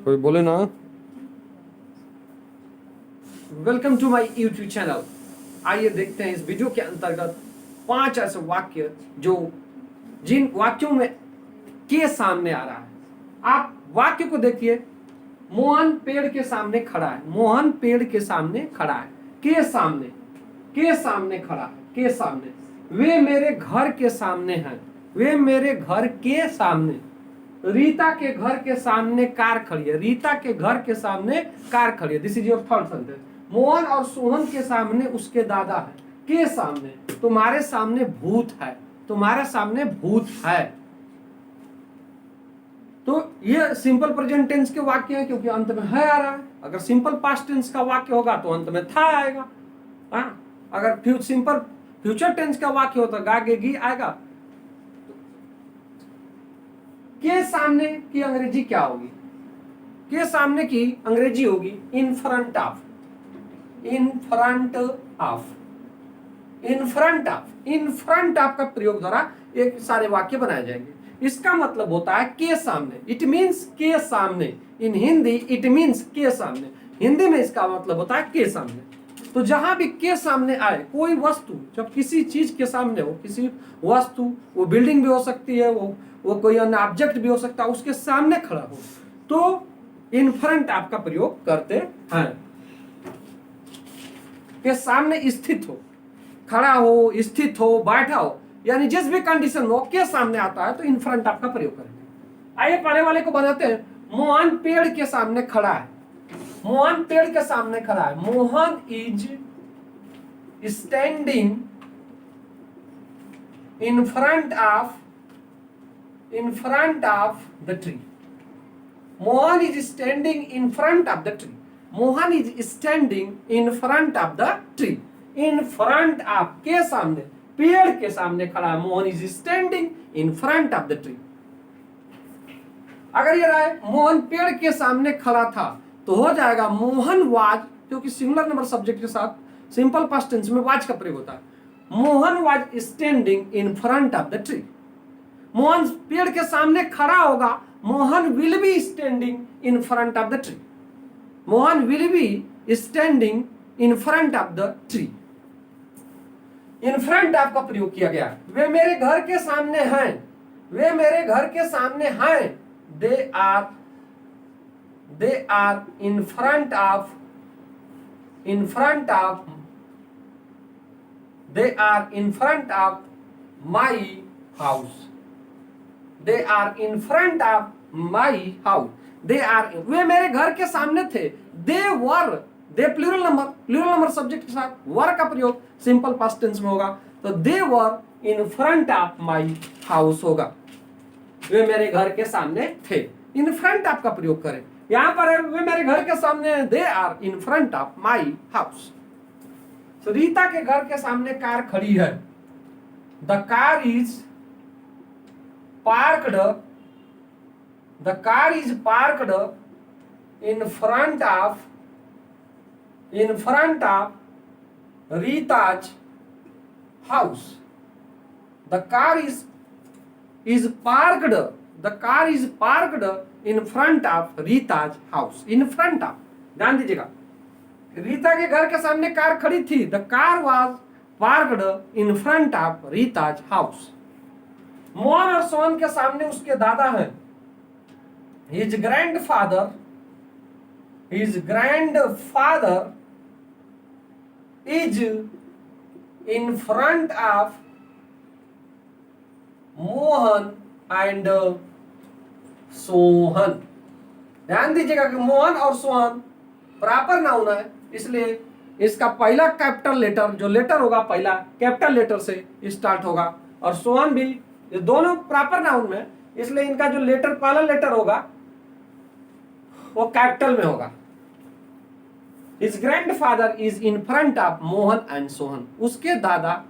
कोई बोले ना। Welcome to my YouTube channel. आइए देखते हैं इस वीडियो के अंतर्गत 5 ऐसे वाक्य जो जिन वाक्यों में के सामने आ रहा है। आप वाक्य को देखिए। मोहन पेड़ के सामने खड़ा है। मोहन पेड़ के सामने खड़ा है। के सामने खड़ा है। के सामने। वे मेरे घर के सामने हैं। वे मेरे घर के सामने। रीता के घर के सामने कार खड़ी है। रीता के घर के सामने कार खड़ी है। This is your third sentence. Mohan और सोहन के सामने उसके दादा है। के सामने। तुम्हारे सामने भूत है। तुम्हारे सामने भूत है। तो ये सिंपल प्रेजेंट टेंस के वाक्य हैं क्योंकि अंत में है आ रहा है। अगर सिंपल पास्ट टेंस का वाक्य होगा तो अंत में था आएगा। अगर सिंपल फ्यूचर टेंस का वाक्य होता गागेगी आएगा। के सामने की अंग्रेजी क्या होगी? के सामने की अंग्रेजी होगी इन front of. In front of. In front of. In front of का प्रयोग द्वारा एक सारे वाक्य बनाए जाएंगे। इसका मतलब होता है के सामने। इट मीन्स के सामने। इन हिंदी इट मीन्स के सामने। हिंदी में इसका मतलब होता है के सामने। तो जहां भी के सामने आए कोई वस्तु, जब किसी चीज के सामने हो, किसी वस्तु, वो बिल्डिंग भी हो सकती है, वो कोई अन्य ऑब्जेक्ट भी हो सकता है, उसके सामने खड़ा हो तो इन फ्रंट ऑफ का प्रयोग करते हैं। के सामने स्थित हो, खड़ा हो, स्थित हो, बैठा हो, यानी जिस भी कंडीशन में के सामने आता है तो इन फ्रंट ऑफ का प्रयोग करेंगे। आइए पढ़ने वाले को बनाते हैं। मोहन पेड़ के सामने खड़ा है। मोहन पेड़ के सामने खड़ा है। Mohan is standing in front of the tree. Mohan is standing in front of the tree. Mohan is standing in front of the tree. In front of के सामने, पेड़ के सामने खड़ा है। Mohan is standing in front of the tree. अगर ये रहा मोहन पेड़ के सामने खड़ा था तो हो जाएगा मोहन वाज, क्योंकि सिंगुलर नंबर सब्जेक्ट के साथ सिंपल पास्ट टेंस में वाज का प्रयोग होता है। Mohan was standing in front of the tree. Mohan पेड़ के सामने खड़ा होगा। Mohan will be standing in front of the tree. Mohan will be standing in front of the tree. In front of का प्रयोग किया गया। वे मेरे घर के सामने हैं। वे मेरे घर के सामने हैं। They are in front of they are in front of my house. They are in front of my house. They are, वे मेरे घर के सामने थे। They were, they plural number subject के साथ वर का प्रयोग सिंपल पास्ट टेंस में होगा तो they were in front of my house होगा। वे मेरे घर के सामने थे। इन फ्रंट ऑफ का प्रयोग करें। यहां पर है वे मेरे घर के सामने, they are in front of my house. तो रीता के घर के सामने कार खड़ी है। The car is parked in front of Rita's house. The car is parked in front of Rita's house. In front of, ध्यान दीजिएगा, रीता के घर के सामने कार खड़ी थी। The car was parked in front of Rita's house. Mohan और सोहन के सामने उसके दादा हैं। His grandfather is in front of Mohan and Sohan. ध्यान दीजिएगा कि मोहन और सोहन प्रॉपर नाउन है, इसलिए इसका पहला कैपिटल लेटर, जो लेटर होगा पहला कैपिटल लेटर से स्टार्ट होगा, और सोहन भी, ये दोनों प्रॉपर नाउन में, इसलिए इनका जो लेटर, पहला लेटर होगा वो कैपिटल में होगा। His grandfather is in front of Mohan and Sohan. उसके दादा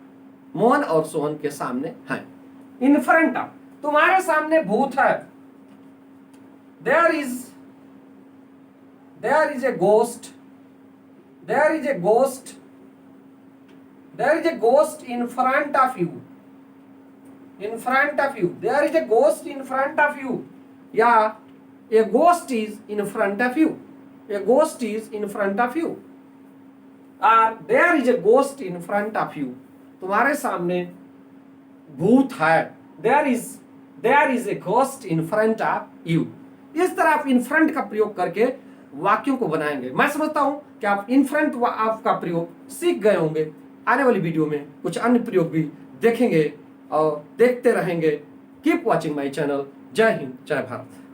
मोहन और सोहन के सामने हैं। इन फ्रंट ऑफ, तुम्हारे सामने भूत है। There is a ghost. There is a ghost in front of you. There is a ghost in front of you. या a ghost is in front of you, a ghost is in front of you, और there is a ghost in front of you, तुम्हारे सामने भूत है, there is a ghost in front of you. इस तरह आप in front का प्रयोग करके वाक्यों को बनाएंगे। मैं समझता हूं कि आप इन फ्रंट आपका प्रयोग सीख गए होंगे। आने वाली वीडियो में कुछ अन्य प्रयोग भी देखेंगे और देखते रहेंगे। Keep watching my channel. जय हिंद, जय भारत।